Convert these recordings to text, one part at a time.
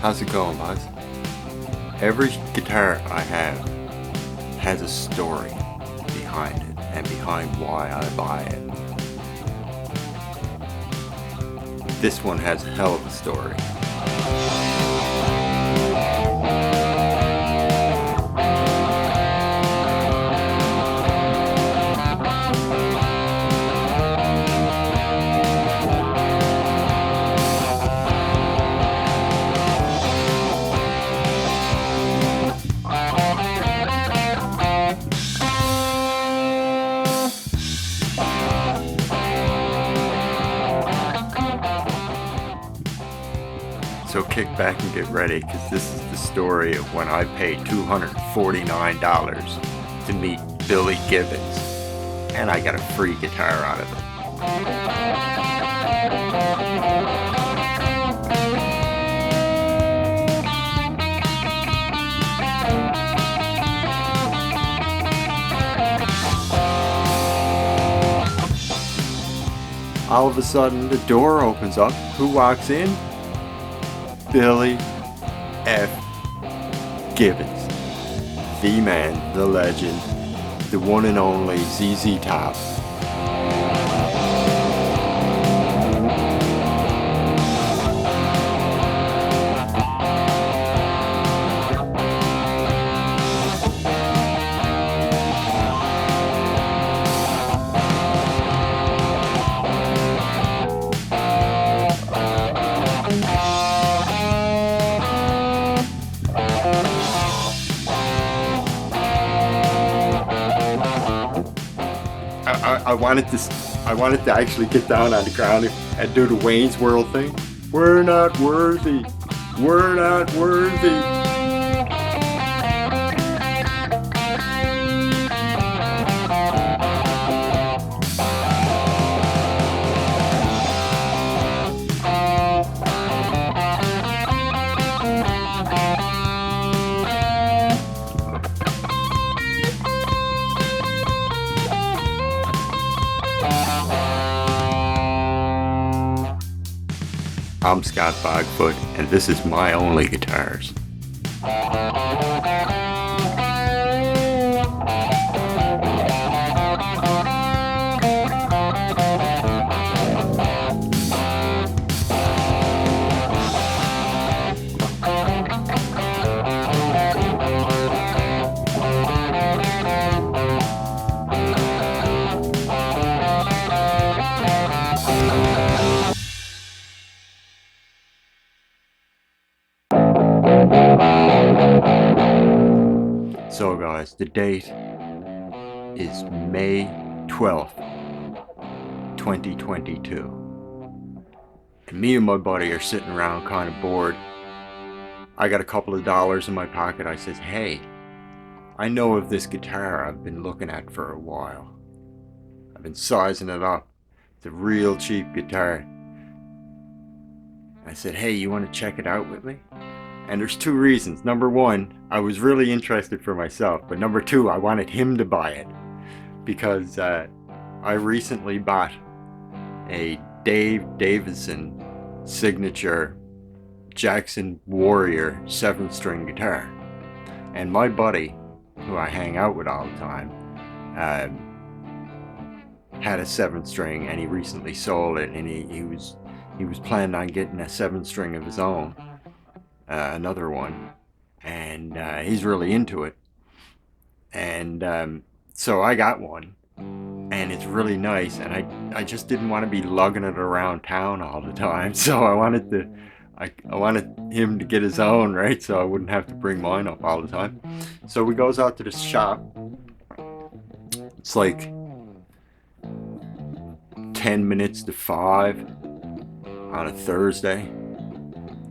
How's it going, boys? Every guitar I have has a story behind it and behind why I buy it. This one has a hell of a story. So kick back and get ready, because this is the story of when I paid $249 to meet Billy Gibbons, and I got a free guitar out of it. All of a sudden, the door opens up. Who walks in? Billy F. Gibbons. The man, the legend, the one and only ZZ Top. I wanted to actually get down on the ground and do the Wayne's World thing. We're not worthy. We're not worthy. I'm Scott Bogfoot, and this is My Only Guitars. So guys, the date is May 12th, 2022. And me and my buddy are sitting around kind of bored. I got a couple of dollars in my pocket. I says, hey, I know of this guitar I've been looking at for a while. I've been sizing it up. It's a real cheap guitar. I said, hey, you want to check it out with me? And there's two reasons. Number one, I was really interested for myself, but number two, I wanted him to buy it because I recently bought a Dave Davison signature Jackson Warrior 7-string guitar. And my buddy, who I hang out with all the time, had a 7-string, and he recently sold it, and he was planning on getting a 7-string of his own. Another one, and he's really into it, and so I got one, and it's really nice, and I just didn't want to be lugging it around town all the time, so I wanted him to get his own, right, so I wouldn't have to bring mine up all the time. So we goes out to the shop. It's like 10 minutes to 5 on a Thursday.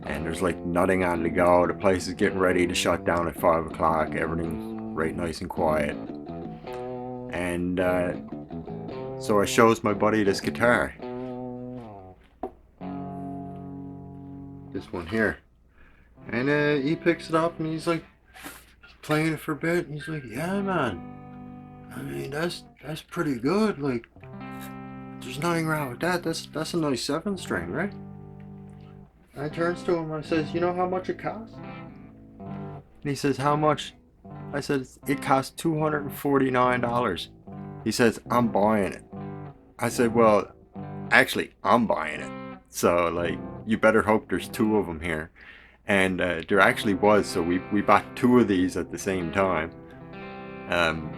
And there's like nothing on the go. The place is getting ready to shut down at 5 o'clock. Everything's right nice and quiet. And so I shows my buddy this guitar. This one here. And he picks it up and he's like playing it for a bit. And he's like, yeah, man. I mean, that's pretty good. Like, there's nothing wrong with that. That's a nice 7-string, right? I turns to him and I says, you know how much it costs? And he says, how much? I said, it costs $249. He says, I'm buying it. I said, well, actually, I'm buying it. So, like, you better hope there's two of them here. And there actually was, so we bought two of these at the same time. Um,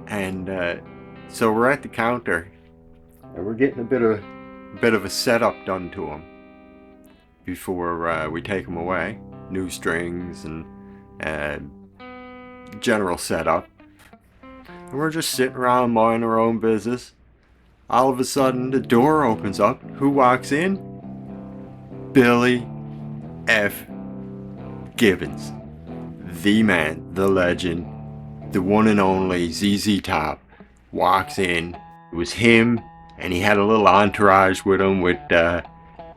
and so we're at the counter, and we're getting a bit of a setup done to them before we take them away. New strings and uh, general setup. And we're just sitting around minding our own business. All of a sudden, the door opens up. Who walks in? Billy F. Gibbons. The man, the legend, the one and only ZZ Top walks in. It was him, and he had a little entourage with him with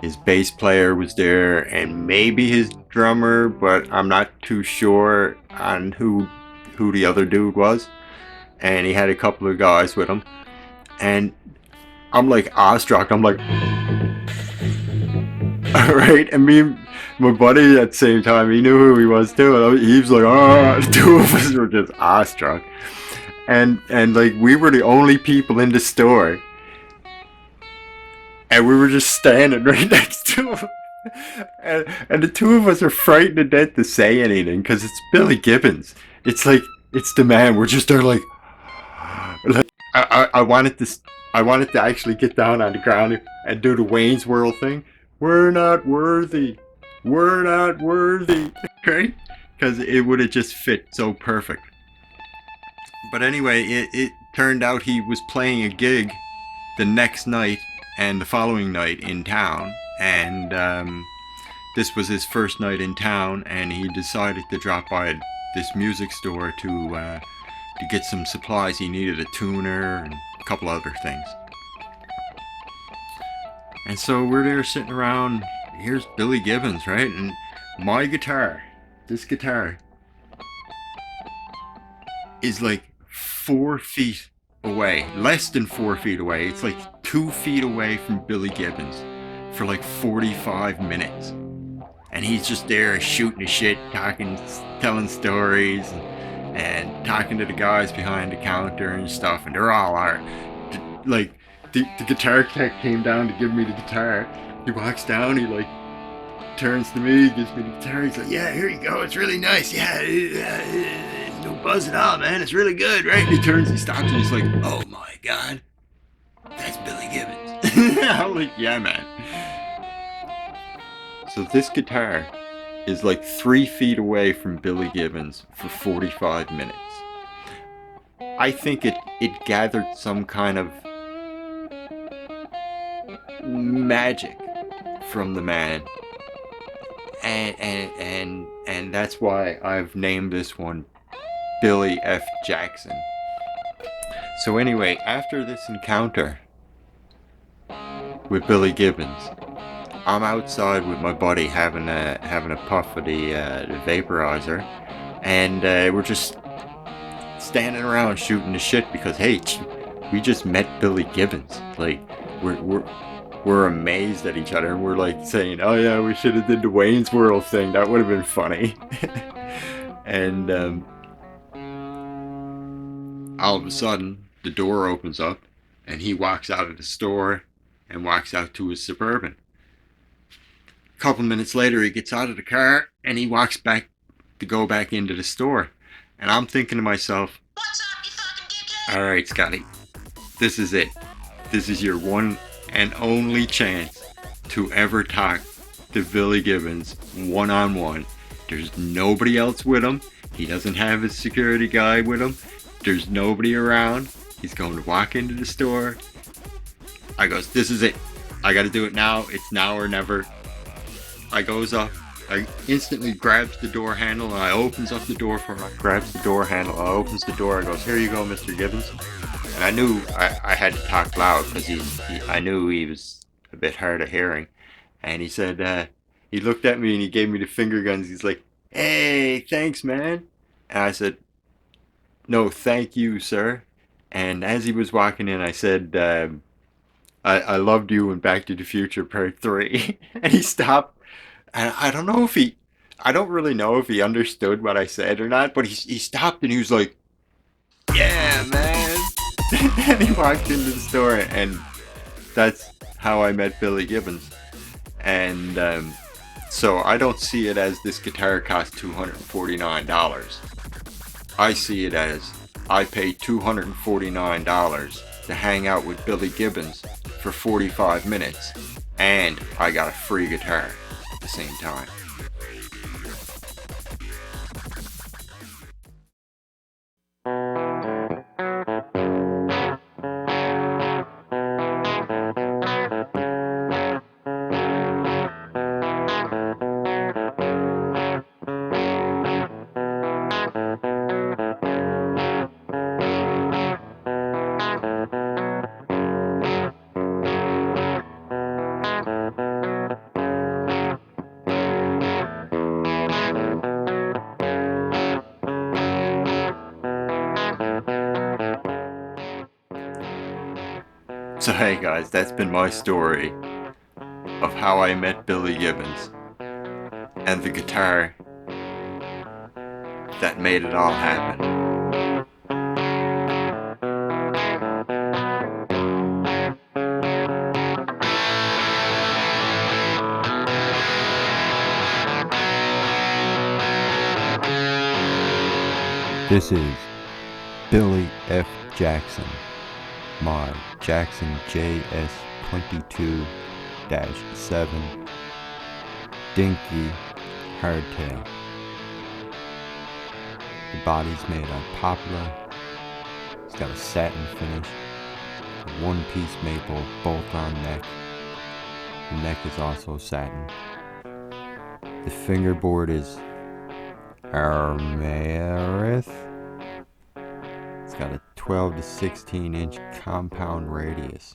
his bass player was there and maybe his drummer, but I'm not too sure on who the other dude was. And he had a couple of guys with him. And I'm like awestruck. I'm like, all right. And me, my buddy at the same time, he knew who he was too. And he was like, oh, the two of us were just awestruck. And like we were the only people in the store. And we were just standing right next to him. And the two of us are frightened to death to say anything because it's Billy Gibbons. It's like, it's the man. We're just there like I wanted to actually get down on the ground and do the Wayne's World thing. We're not worthy. We're not worthy. Right? Because it would have just fit so perfect. But anyway, it turned out he was playing a gig the next night and the following night in town. And this was his first night in town, and he decided to drop by this music store to get some supplies. He needed a tuner and a couple other things. And so we're there sitting around. Here's Billy Gibbons, right? And my guitar, this guitar, is like 4 feet away, less than 4 feet away. It's like 2 feet away from Billy Gibbons for like 45 minutes. And he's just there shooting the shit, talking, telling stories, and talking to the guys behind the counter and stuff. And they're all like, the guitar tech came down to give me the guitar. He walks down, he like turns to me, gives me the guitar. He's like, yeah, here you go. It's really nice. Yeah, no buzz at all, man. It's really good, right? And he turns, he stops, and he's like, oh my God, that's Billy Gibbons. I'm like, yeah, man. So this guitar is like 3 feet away from Billy Gibbons for 45 minutes. I think it gathered some kind of magic from the man. And that's why I've named this one Billy F. Jackson. So anyway, after this encounter with Billy Gibbons, I'm outside with my buddy having a puff of the vaporizer, and we're just standing around shooting the shit because hey, we just met Billy Gibbons. Like we're amazed at each other, and we're like saying, oh yeah, we should have did the Wayne's World thing. That would have been funny. And all of a sudden, the door opens up, and he walks out of the store and walks out to his Suburban. A couple minutes later, he gets out of the car and he walks back to go back into the store. And I'm thinking to myself, what's up, you fucking dickhead? All right, Scotty, this is it. This is your one and only chance to ever talk to Billy Gibbons one-on-one. There's nobody else with him. He doesn't have his security guy with him. There's nobody around. He's going to walk into the store. I goes, this is it. I got to do it now. It's now or never. I goes up. I instantly grabs the door handle and I opens up the door for him. I grabs the door handle. I opens the door. I goes, here you go, Mr. Gibbons. And I knew I had to talk loud because I knew he was a bit hard of hearing. And he said, he looked at me and he gave me the finger guns. He's like, hey, thanks, man. And I said, no, thank you, sir. And as he was walking in, I said, I loved you in Back to the Future Part 3. And he stopped. And I don't know if he, I don't really know if he understood what I said or not, but he stopped and he was like, yeah, man. And he walked into the store, and that's how I met Billy Gibbons. And so I don't see it as this guitar cost $249. I see it as I paid $249 to hang out with Billy Gibbons for 45 minutes, and I got a free guitar at the same time. So hey guys, that's been my story of how I met Billy Gibbons and the guitar that made it all happen. This is Billy F. Jackson, my Jackson JS22-7 Dinky Hardtail. The body's made of poplar. It's got a satin finish, a one-piece maple bolt-on neck. The neck is also satin. The fingerboard is Armarith. It's got a 12 to 16 inch compound radius,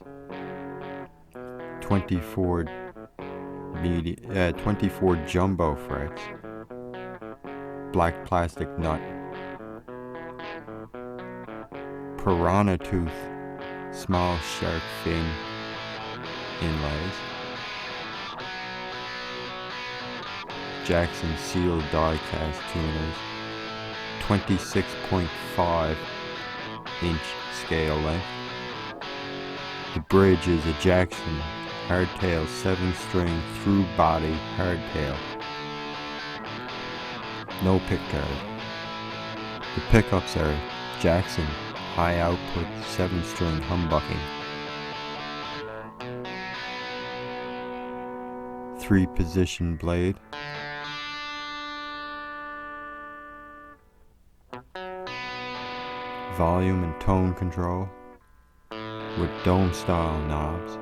24 jumbo frets, black plastic nut, piranha tooth, small shark fin inlays, Jackson sealed die cast tuners, 26.5 inch scale length. The bridge is a Jackson hardtail 7-string through body hardtail. No pickguard. The pickups are Jackson high output 7-string humbucking. 3-position blade. Volume and tone control with dome style knobs.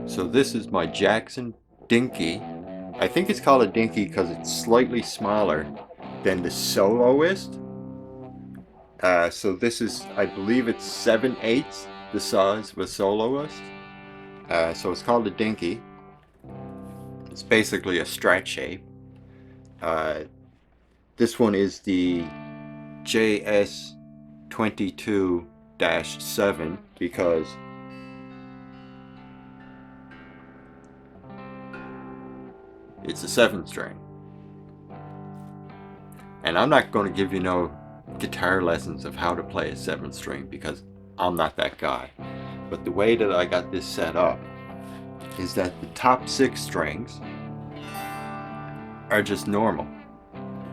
So this is my Jackson Dinky. I think it's called a Dinky because it's slightly smaller than the Soloist. So this is, I believe it's 7/8 the size of a Soloist. So it's called a Dinky. It's basically a strat shape. This one is the JS22-7 because it's a 7-string. And I'm not going to give you no guitar lessons of how to play a 7-string because I'm not that guy. But the way that I got this set up is that the top 6 strings are just normal.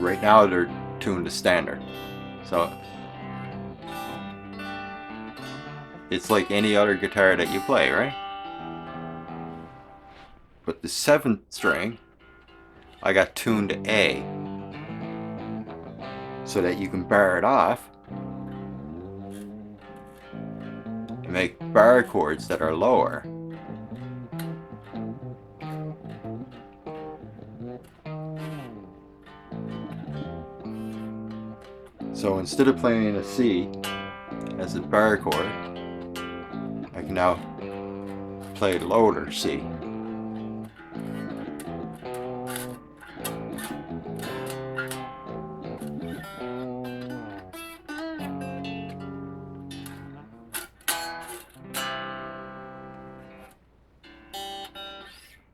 Right now they're tuned to standard. So it's like any other guitar that you play, right? But the 7th string I got tuned to A so that you can bar it off and make bar chords that are lower. So instead of playing a C as a bar chord, I can now play lower C.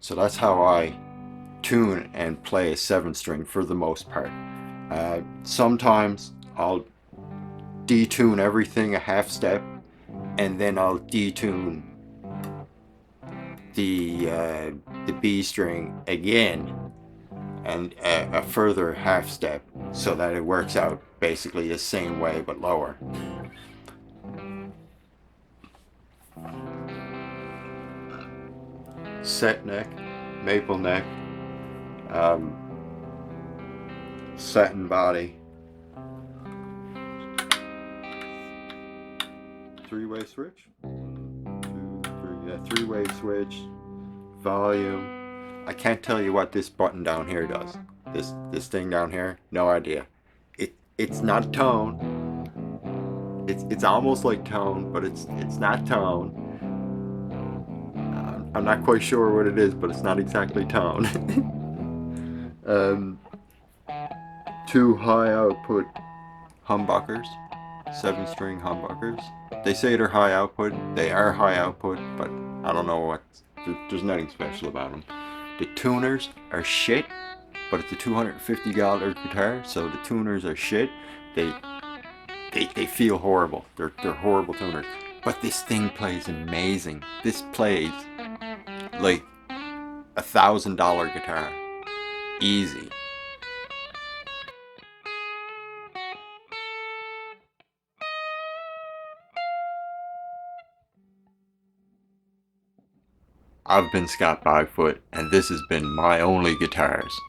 So that's how I tune and play a 7-string for the most part. Sometimes I'll detune everything a half step, and then I'll detune the B string again and a further half step so that it works out basically the same way but lower. Set neck, maple neck, satin body, 3-way switch, 1, 2, 3, yeah, 3-way switch, volume. I can't tell you what this button down here does. This thing down here, no idea. It's not tone. It's almost like tone, but it's not tone. I'm not quite sure what it is, but it's not exactly tone. 2 high output humbuckers, 7-string humbuckers. They say they're high output. They are high output, but I don't know what. There's nothing special about them. The tuners are shit, but it's a $250 guitar, so the tuners are shit. They feel horrible. They're horrible tuners. But this thing plays amazing. This plays like $1,000 guitar, easy. I've been Scott Bogfoot, and this has been My Only Guitars.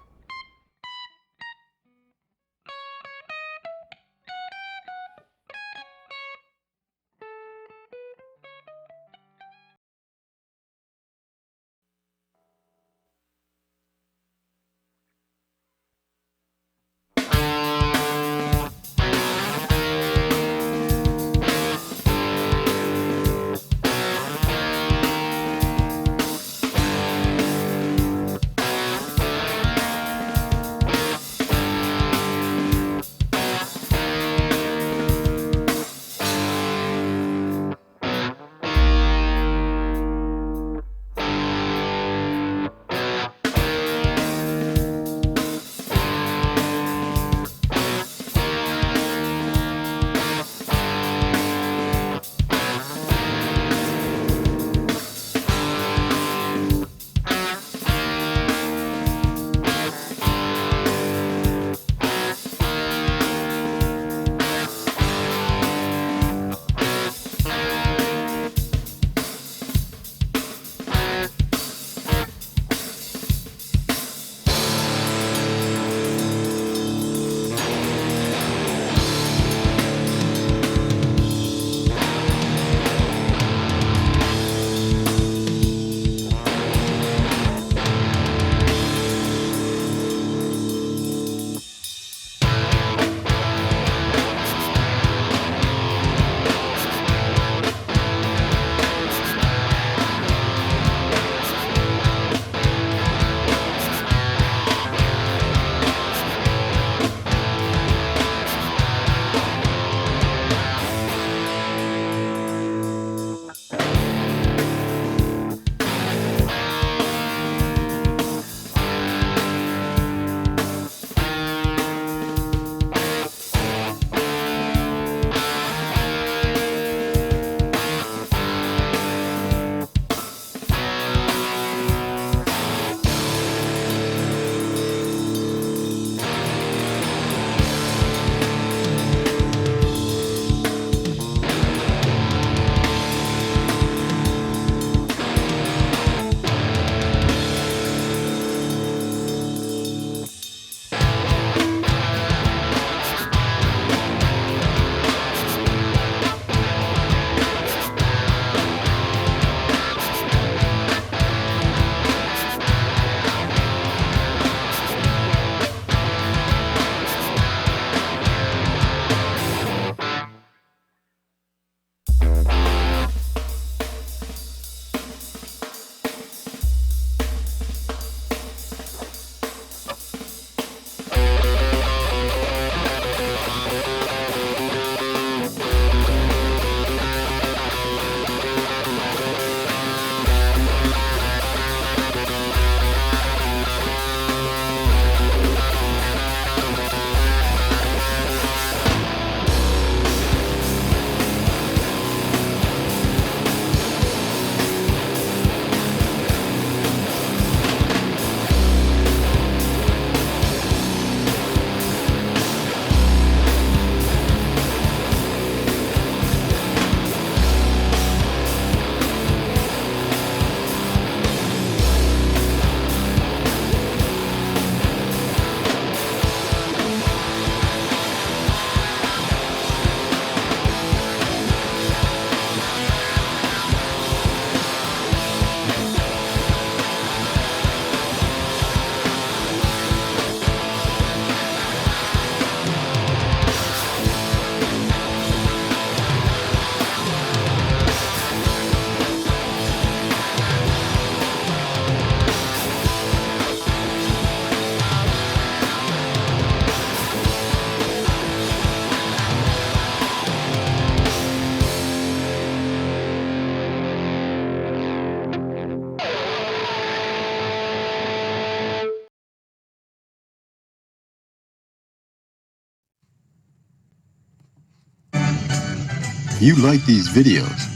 If you like these videos,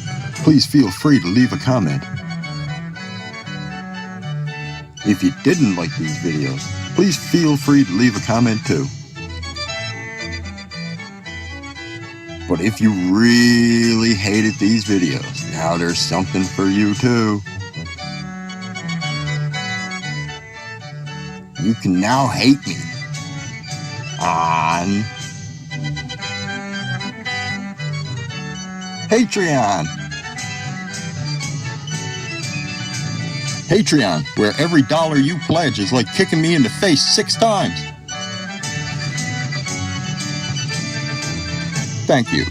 please feel free to leave a comment. If you didn't like these videos, please feel free to leave a comment too. But if you really hated these videos, now there's something for you too. You can now hate me on Patreon. Patreon, where every dollar you pledge is like kicking me in the face 6 times. Thank you.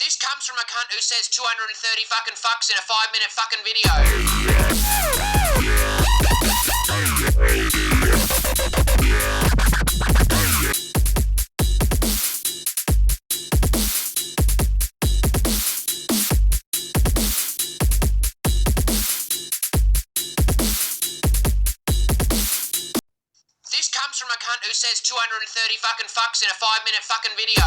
This comes from a cunt who says 230 fucking fucks in a 5-minute fucking video. This comes from a cunt who says 230 fucking fucks in a 5-minute fucking video.